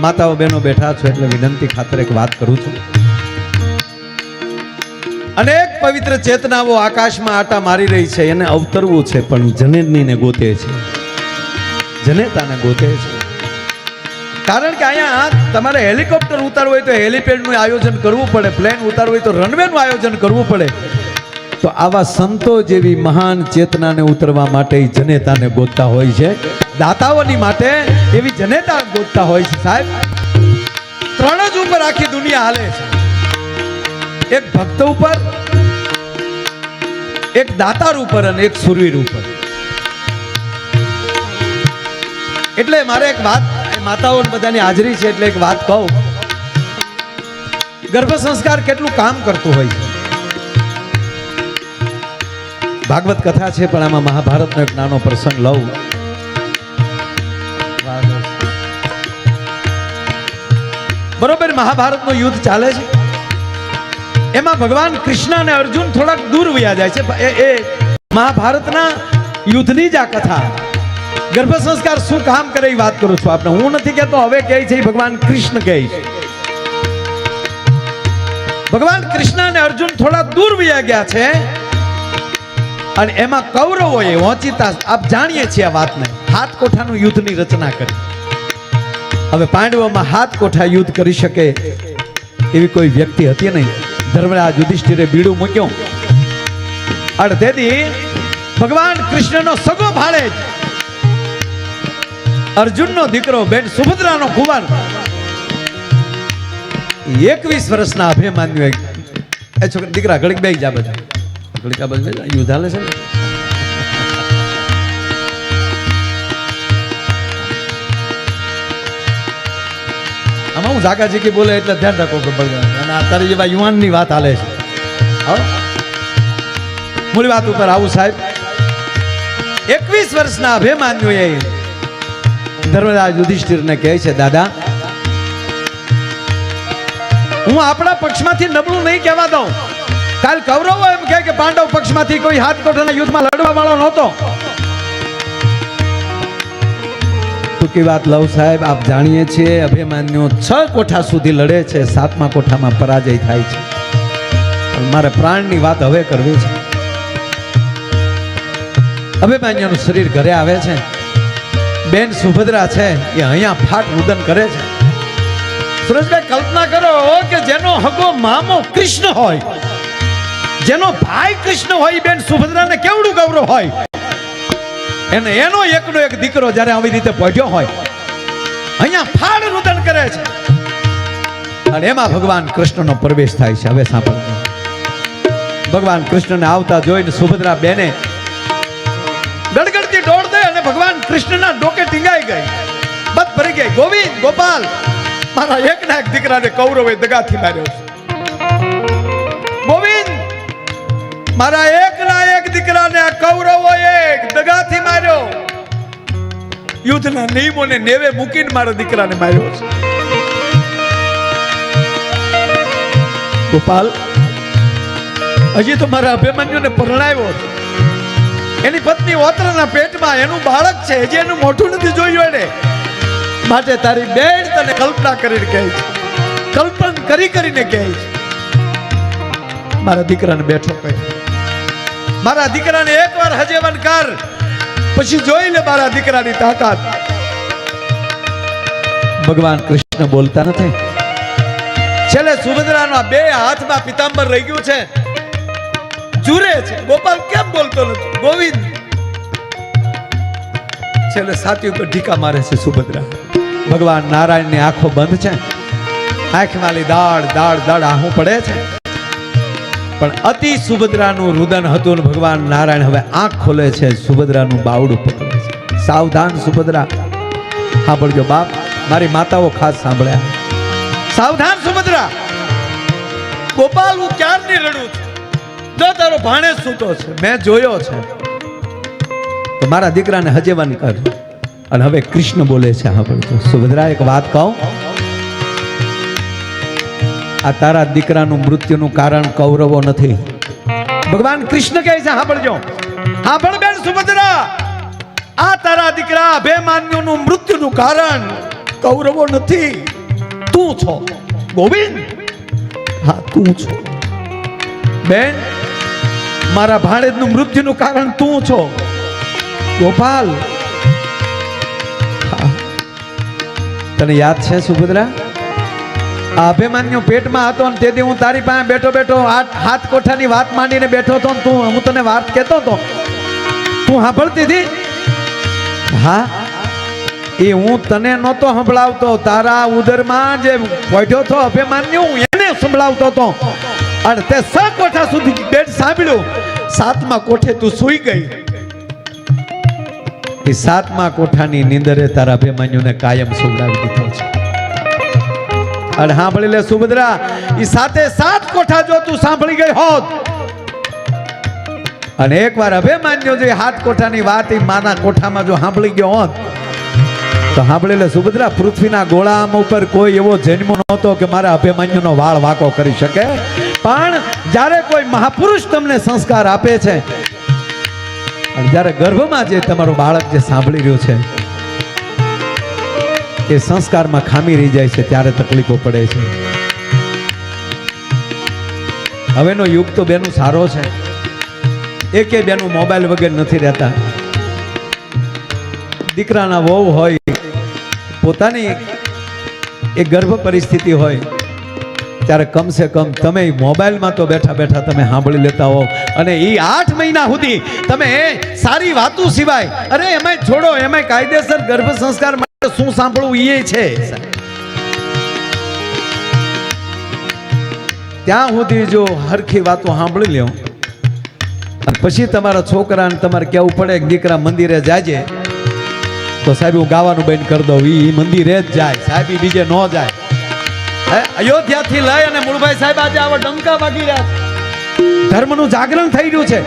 માતાઓ બહેનો બેઠા છો એટલે વિનંતી ખાતર એક વાત કરું છું. અનેક પવિત્ર ચેતનાઓ આકાશમાં આટા મારી રહી છે, એને અવતરવું છે પણ જનેતાને ગોતે છે, જનેતાને ગોતે છે. કારણ કે અહીંયા તમારે હેલિકોપ્ટર ઉતારવું હોય તો હેલિપેડનું આયોજન કરવું પડે, પ્લેન ઉતારવું હોય તો રનવેનું આયોજન કરવું પડે. તો આવા સંતો જેવી મહાન ચેતનાને ઉતરવા માટે જનેતાને ગોતતા હોય છે. દાતાઓની માટે એવી જનેતા ગોતતા હોય છે. સાહેબ 3 જ ઉપર આખી દુનિયા હાલે છે. એક ભક્ત ઉપર, એક દાતાર ઉપર અને એક સુરવીર ઉપર. એટલે મારે એક વાત, માતાઓ બધાની હાજરી છે એટલે એક વાત કહું. ગર્ભ સંસ્કાર કેટલું કામ કરતું હોય છે. ભાગવત કથા છે પણ આમાં મહાભારતનો એક નાનો પ્રસંગ લઉં. બરોબર, મહાભારતનું યુદ્ધ ચાલે છે. એમાં ભગવાન કૃષ્ણ અને અર્જુન થોડાક દૂર વયા જાય છે. એ મહાભારતના યુદ્ધની જ આ કથા. ગર્ભ સંસ્કાર શું કામ કરે એ વાત કરું છું આપણે. હું નથી કહેતો હવે કહે છે, ભગવાન કૃષ્ણ કહે છે. ભગવાન કૃષ્ણ અને અર્જુન થોડા દૂર વયા ગયા છે અને એમાં કૌરવોએ વંચિતા, આપ જાણીએ છીએ આ વાતને, હાથકોઠાનું યુદ્ધની રચના કરી. હવે પાંડવોમાં હાથકોઠા યુદ્ધ કરી શકે એવી કોઈ વ્યક્તિ હતી નહીં. ધર્મરાજ યુધિષ્ઠિરે બીડું મૂક્યું અને તેથી ભગવાન કૃષ્ણનો સગો ભાડે અર્જુનનો દીકરો બેન સુભદ્રાનો કુંવર 21 વર્ષના અભિમાન્યુ એ છોકરા દીકરા ઘડીક બેસી જા, બધા ઘડીક આ બધું યુદ્ધ હાલે છે ને. આમાં હું ઝાકાજી કી બોલે એટલે ધ્યાન રાખો અને આ તારી જેવા યુવાનની વાત હાલે છે. મૂળ વાત ઉપર આવું સાહેબ. 21 વર્ષના અભિમાન્યુએ ધર્મરાજ યુધિષ્ઠિરને કહે છે, દાદા હું આપણા પક્ષમાંથી નબળું નહીં કહેવા દઉં. કાલ કૌરવો એમ કહે કે પાંડવ પક્ષમાંથી કોઈ હાથકોઠાના યુદ્ધમાં લડવા વાળો નહોતો. ટૂંકી વાત લઉં સાહેબ, આપ જાણીએ છીએ અભિમાન્યુ 6 કોઠા સુધી લડે છે, 7મા કોઠામાં પરાજય થાય છે. મારે પ્રાણની વાત હવે કરવી છે. અભિમાન્યુનું શરીર ઘરે આવે છે. બેન સુભદ્રા છે એ અહીંયા ફાટ રુદન કરે છે. સુરેશભાઈ કલ્પના કરો કે જેનો હગો મામો કૃષ્ણ હોય, જેનો ભાઈ કૃષ્ણ હોય, બેન સુભદ્રાને કેવડું ગૌરવ હોય. એને એનો એકનો એક દીકરો જ્યારે આવી રીતે પહોંચ્યો હોય, અહીંયા ફાડ રુદન કરે છે અને એમાં ભગવાન કૃષ્ણનો પ્રવેશ થાય છે. હવે સાંભળજો, ભગવાન કૃષ્ણને આવતા જોઈને સુભદ્રા બેને ગડગડતી દોડ દે અને ભગવાન કૃષ્ણના ડોકે ટીંગાઈ ગઈ, બત ભરી ગઈ. ગોવિંદ, ગોપાલ, મારા એકના એક દીકરાને કૌરવે દગાથી માર્યો છે. ગોવિંદ, મારા એકના એક દીકરાને આ કૌરવોએ દગાથી માર્યો. યુદ્ધના નિયમોને નેવે મૂકીને મારા દીકરાને માર્યો છે. ગોપાલ, હજી તો મારા અભિમન્યુને પરણાવ્યો છે. એની પત્ની ઓત્રના પેટમાં એનું બાળક છે, હજી એનું મોઢું નથી જોયું એને. માટે તારી બેન તને કલ્પના કરીને કહે છે, કલ્પન કરીને કહે છે, મારા દીકરાને બેઠો કહે, મારા દીકરાને એકવાર હજેવન કર, પછી જોઈ લે મારા દીકરાની તાકાત. ભગવાન કૃષ્ણ બોલતા નથી. છેલ્લે સુભદ્રાનો 2 હાથમાં પિતાંબર રહી ગયું છે, જુરે છે. ગોપાલ કેમ બોલતો નથી? ગોવિંદ. છેલ્લે છાતી ઉપર ઢીકા મારે છે સુભદ્રા. ભગવાન નારાયણની આંખો બંધ છે, આંખમાંથી દાળ દાળ દાળ આહું પડે છે. પણ અતિ સુભદ્રાનું રુદન હતું ને ભગવાન નારાયણ હવે આંખ ખોલે છે, સુભદ્રાનું બાવડું પકડે છે. સાવધાન સુભદ્રા, સાંભળજો બાપ, મારી માતાઓ ખાસ સાંભળ્યા. સાવધાન સુભદ્રા. ગોપાલ, હું ક્યારની રડું છું. જો તારો ભાણેજ સૂતો છે, મેં જોયો છે, તો મારા દીકરાને હજેવન કર. અને હવે કૃષ્ણ બોલે છે, સાંભળજો સુભદ્રા, એક વાત કહું, આ તારા દીકરાનું મૃત્યુનું કારણ કૌરવો નથી. ભગવાન કૃષ્ણ કહે છે, સાંભળજો, સાંભળ બેન સુભદ્રા, આ તારા દીકરા અભિમાન્યુનું મૃત્યુનું કારણ કૌરવો નથી, તું છો. ગોવિંદ, હા તું છો. બેન, મારા ભાણેજનું મૃત્યુનું કારણ તું છો. ગોપાલ, તને યાદ છે સુભદ્રા, આ અભિમાન્યુ પેટમાં હતો ને તેથી હું તારી પાસે બેઠો બેઠો હાથ કોઠાની વાત માંડીને બેઠો હતો. હું તને વાત કહેતો હતો, તું સાંભળતી હતી? હા, એ હું તને નહોતો સંભળાવતો, તારા ઉદરમાં જે બેઠો હતો અભિમાન્યુ એને સંભળાવતો હતો. અને તે 6 કોઠા સુધી બેઠ સાંભળ્યું, 7મા કોઠે તું સૂઈ ગઈ. એ 7મા કોઠાની નીંદરે તારા અભિમન્યુને કાયમ સુવડાવી દીધો છે. અને સાંભળી લે સુભદ્રા, એ 7 કોઠા જો તું સાંભળી ગઈ હોત અને એકવાર અભિમન્યુ જે 7 કોઠાની વાત એ માના કોઠામાં જો સાંભળી ગયો હોત તો સાંભળી લે સુભદ્રા, પૃથ્વીના ગોળામ ઉપર કોઈ એવો જન્મ નહોતો કે મારા અભિમન્યુનો વાળ વાકો કરી શકે. પણ જ્યારે કોઈ મહાપુરુષ તમને સંસ્કાર આપે છે અને જ્યારે ગર્ભમાં જે તમારું બાળક જે સાંભળી રહ્યું છે એ સંસ્કારમાં ખામી રહી જાય છે ત્યારે તકલીફો પડે છે. હવેનો યુગ તો બેનું સારો છે, એકે બેનું મોબાઈલ વગર નથી રહેતા. દીકરાના વહુ હોય, પોતાની એક ગર્ભ પરિસ્થિતિ હોય ત્યારે કમસે કમ તમે મોબાઈલમાં તો બેઠા બેઠા તમે સાંભળી લેતા હો. અને એ 8 મહિના સુધી તમે સારી વાતો સિવાય, અરે એમાંય છોડો, એમાંય કાયદેસર ગર્ભ સંસ્કાર માટે શું સાંભળવું એ છે. ત્યાં સુધી જો હરખી વાતો સાંભળી લ્યો પછી તમારા છોકરાને તમારે કહેવું પડે કે દીકરા મંદિરે જાજે, તો સાહેબ હું ગાવાનું બંધ કરી દઉં, એ મંદિરે જ જાય સાહેબ, એ બીજે ન જાય. અયોધ્યાથી લઈ અને મૂળભાઈ સાહેબ આજે આવા ડંકા વાગી રહ્યા છે. ધર્મનું જાગરણ થઈ રહ્યું છે.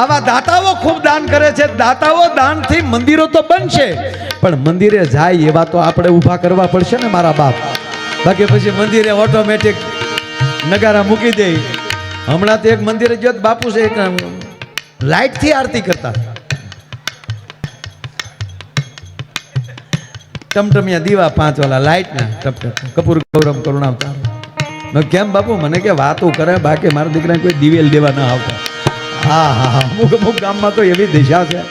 આવા દાતાઓ ખૂબ દાન કરે છે. દાતાઓ દાનથી મંદિરો તો બનશે, પણ મંદિરે જાય એવા તો આપણે ઊભા કરવા પડશે ને મારા બાપ. બાકી પછી મંદિરે ઓટોમેટિક નગારા મૂકી દે. હમણાં તો એક મંદિરે ગયો બાપુ છે, એક લાઈટથી આરતી કરતા, ટમટમિયા દીવા 5 વાળા લાઈટના ટપ ટપ કપૂર ગૌરમ કરુણાવતા. કેમ બાપુ? મને કે વાતો કરે, બાકી મારા દીકરાને કોઈ દિવેલ દેવા ન આવતા. હા હા હા, અમુક ગામમાં તો એવી દિશા છે.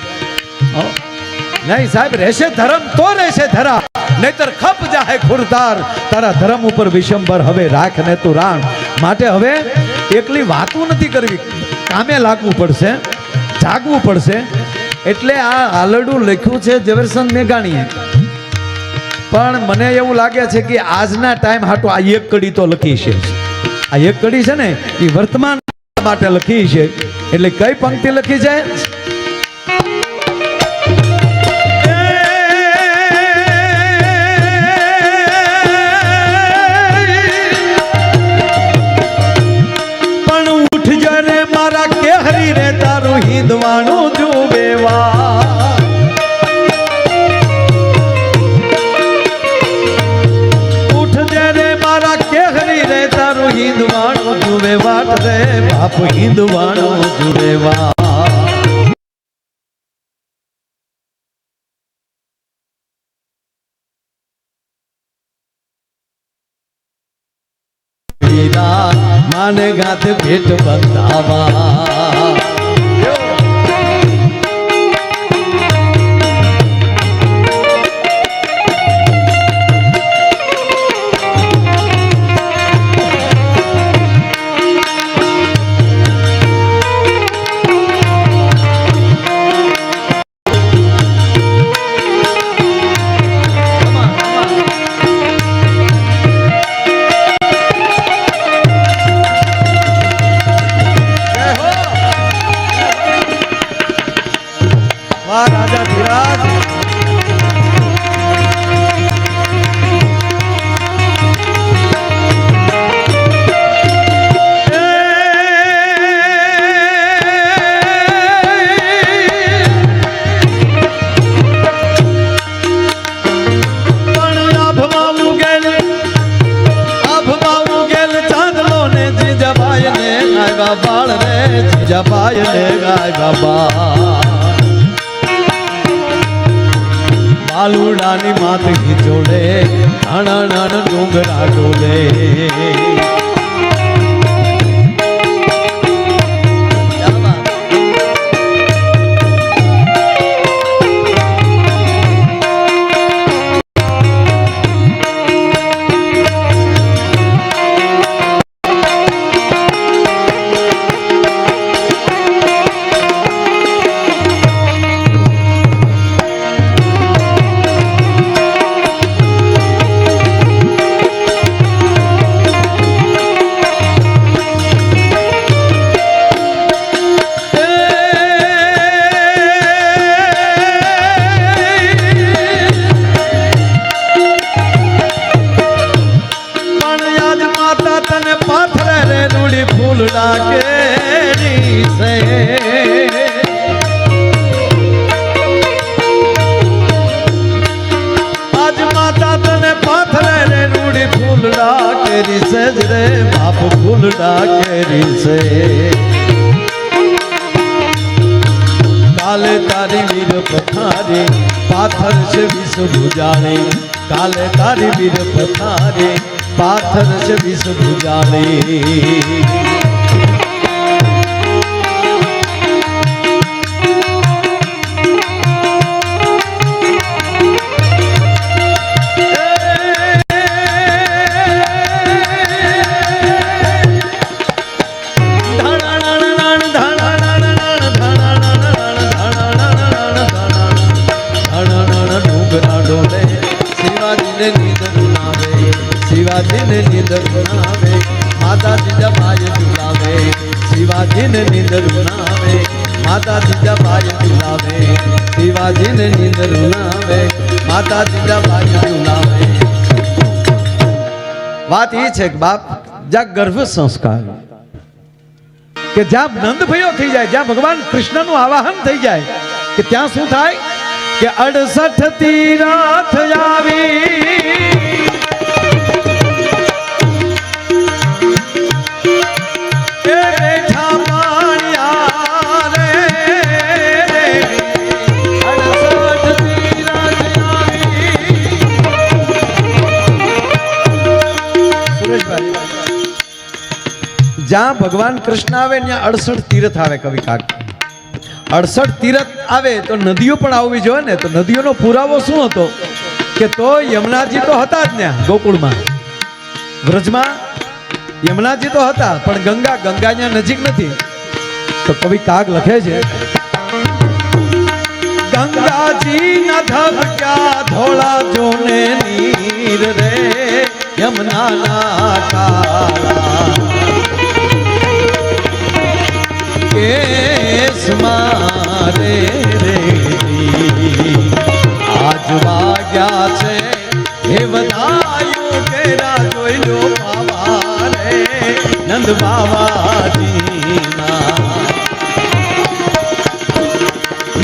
નહીં સાહેબ, રહેશે ધર્મ તો રહેશે ધરા, નહીતર ખપ જાહે ખુરદાર. તારા ધર્મ ઉપર વિશંબર હવે રાખ ને તું રાણ. માટે હવે એકલી વાતો નથી કરવી, કામે લાગવું પડશે, જાગવું પડશે. એટલે આ આલડું લખ્યું છે ઝવેરચંદ મેઘાણીએ. પણ મને એવું લાગે છે કે આજના ટાઈમ હાટો આ એક કડી તો લખી છે. આ એક કડી છે ને એ વર્તમાન માટે લખી છે. એટલે કઈ પંક્તિ લખી છે? પણ ઉઠ જરે મારા કેહરી રે તારું હિંદવાણું જુવેવા. હિંદવાણું જુએ વાટ રે બાપ, હિંદવાણું જુએ વાટ. માને ગાતે ભેટ બંધાવા. રાજા ધીરાજ બાળ રે જીજાબાઈ ને ગાય બાબા. બાલુડાની માત હિચોડે નાના નાના ડુંગરા ડોલે. તને પાથરે રે રૂડી ફૂલડા કેરી છે આજ માતા તને પાથરે રે રૂડી ફૂલડા કેરી છે જ રે બાપ ફૂલડા કેરી છે કાલે તારી વીર પથારી પાથર છે વિષ ભુજાણી કાલે તારી વીર પથારી પાથર છે વિષ ભુજાણી શિવાજીને નીંદર બનાવે માતાજી જબાય ઝુલાવે શિવાજીને નીંદર બનાવે માતાજી જબાય ઝુલાવે શિવાજીને નીંદર બનાવે માતાજી જબાય ઝુલાવે વાત એ છે કે બાપ જ્યાં ગર્ભ સંસ્કાર કે જ્યાં નંદ ભયો થઈ જાય જ્યાં ભગવાન કૃષ્ણનું આવાહન થઈ જાય કે ત્યાં શું થાય કે 68 તીરથ આવી જ્યાં ભગવાન કૃષ્ણ આવે ત્યાં 68 તીરથ આવે કવિ કાક 68 તીરથ આવે તો નદીઓ પણ આવવી જોઈએ ને તો નદીઓનો પુરાવો શું હતો કે તો યમુનાજી તો હતા જ ત્યાં ગોકુળમાં વ્રજમાં યમુનાજી તો હતા પણ ગંગા ત્યાં નજીક નથી તો કવિ કાગ લખે છે ગંગાજી ના ધબક્યા ધોળા જોને નીર રે યમુના ના કાળા કેસ મારે રે આજ વાગ્યા છે હે વધાયું કેરા જોઈ લો બાબા રે નંદ બાવાજીના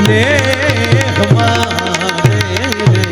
ને હમારે રે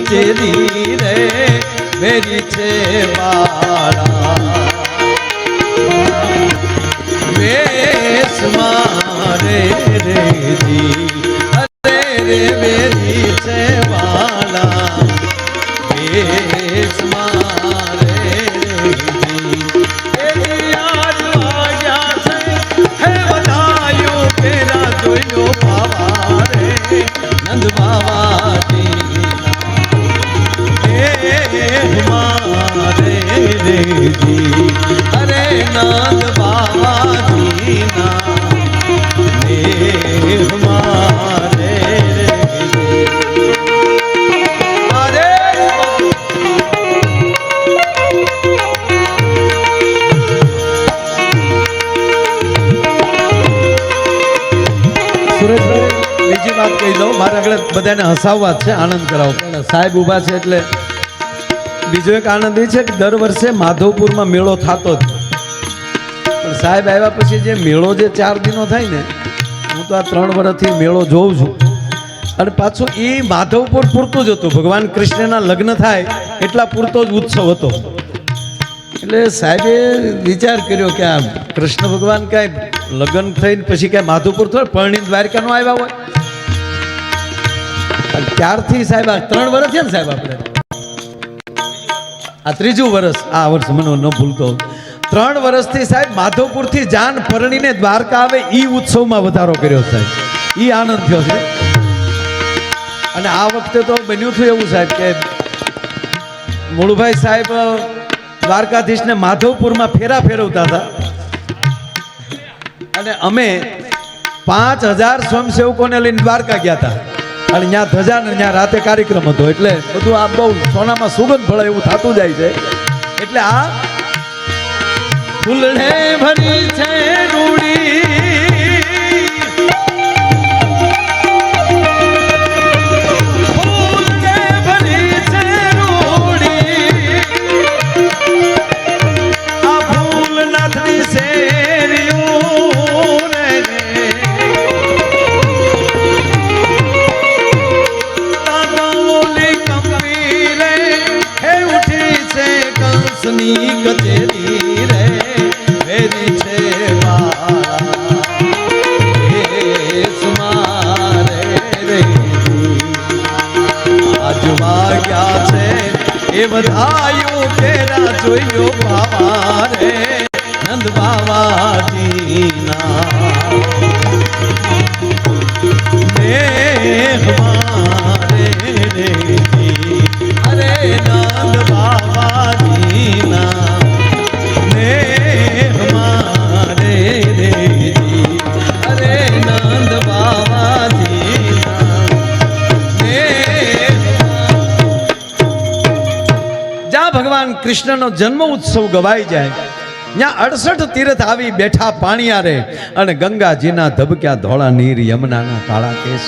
કચેરી રે મેરી છે બાળા વેશ મારે રે જી અરે રે મેરી છે બાળા વેશ મારે રે જી આજ વાગ્યા છે હે વધાયું પેલા જોયો બાબા રે નંદ બાવાજી મારે રે જી અરે નંદ બાવાજી ના બીજી વાત કહી દઉં, મારે આગળ બધાને હસાવવા જ છે, આનંદ કરાવો, પણ સાહેબ ઊભા છે એટલે બીજો એક આનંદ એ છે કે દર વર્ષે માધવપુરમાં મેળો થતો જ, પણ સાહેબ આવ્યા પછી જે મેળો જે 4 દિનો થાય ને, હું તો આ 3 વર્ષથી મેળો જોઉં છું, અને પાછું એ માધવપુર પૂરતું જ હતું, ભગવાન કૃષ્ણના લગ્ન થાય એટલા પૂરતો જ ઉત્સવ હતો. એટલે સાહેબે વિચાર કર્યો કે આ કૃષ્ણ ભગવાન કાંઈ લગ્ન થઈને પછી કાંઈ માધવપુર થોડે પરણી દ્વારકા નો આવ્યા હોય. ત્યારથી સાહેબ આ 3 વર્ષ છે ને સાહેબ, આપણે આ 3જું વર્ષ, આ વર્ષ મને ન ભૂલતો, 3 વર્ષથી સાહેબ માધવપુરથી જાન પરણીને દ્વારકા આવે ઈ ઉત્સવમાં વધારો કર્યો સાહેબ, ઈ આનંદ થયો છે. અને આ વખતે તો બન્યું હતું એવું સાહેબ કે મુળુભાઈ સાહેબ દ્વારકાધીશને માધવપુરમાં ફેરા ફેરવતા હતા, અને અમે 5000 સ્વયંસેવકોને લઈને દ્વારકા ગયા હતા, અને ત્યાં ધજા ને ત્યાં રાતે કાર્યક્રમ હતો, એટલે બધું આ બહુ સોનામાં સુગંધ ભળે એવું થતું જાય છે. એટલે આ ફૂલડે ભરી છે રૂડી, કચેરી રે વેરી છે મારે રે, આજ વાગ્યા છે એ બધાયું કેરા જોયો બાબા રે, નંદ બાવાજીના મારે રે, અરે નંદ બાવાજીના મારે રે, અરે નંદ બાવાજીના. જ્યાં ભગવાન કૃષ્ણનો જન્મ ઉત્સવ ગવાઈ જાય, ત્યાં 68 તીર્થ આવી બેઠા પાણિયારે, અને ગંગાજીના ધબક્યા ધોળા નીર, યમુનાના કાળા કેસ.